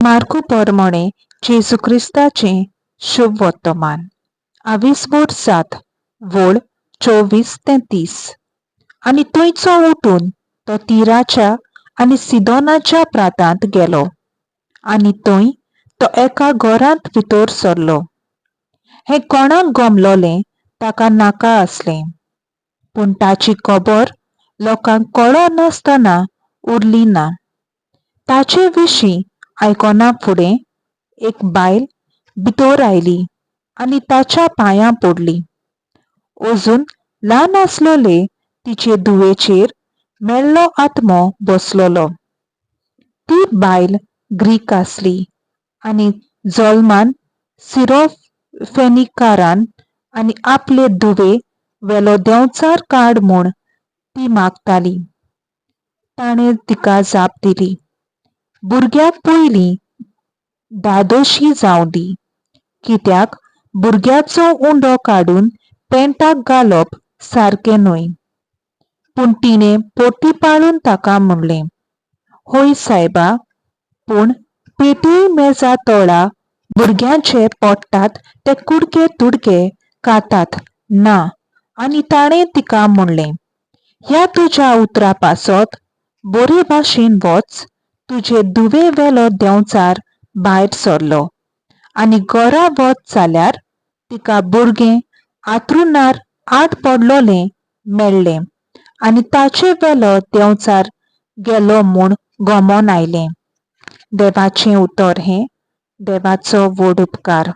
मार्कू परमणे जेजू क्रिस्ताचे शुभ वर्तमान 22 वोळ 24 ते 30. आणि थंयचो उठून तो तिराच्या आनी सिदोनाच्या प्रांतांत गेलो आनी थंय तो एका घरांत भितर सरलो. हें कोणाक गमलोलें ताका नाका आसलें, पूण ताची खबर लोकांक कळो नासतना उरली ना. ताचे विशीं आयकना फुडें एक बायल भितर आयली आनी ताच्या पांयां पडली. अजून ल्हान आसलोले तिचे धुवेचेर मेल्लो आत्मो बसलोलो. ती बायल ग्रीक आसली आनी जल्मान सिरोफेनिकारान आनी आपले धुवे वेलो देंवचार काड म्हूण ती मागताली. ताणें तिका जाप दिली, भुरग्याक पयलीं दादोशी जावं दी, कित्याक भुरग्याचो उंडो काडून पेंटाक घालप सारकें न्हय. पूण तिणें पोटी पाळून ताका म्हणलें, होय सायबा, पूण पेटय मेजा तळा भुरग्यांचे पडटात ते कुडके तुडके खातात ना. आनी ताणें तिका म्हणलें, ह्या तुज्या उतरा पासत बरे भाशेन वच, तुजे धुवे वेलो देंवचार भायर सरलो. आनी घरा वच जाल्यार तिका भुरगें आंथरुणार आड पडलोलें मेळ्ळें आनी ताचे वेलो देंवचार गेलो म्हूण गमोन आयलें. देवाचें उतर हें. देवाचो व्हड उपकार.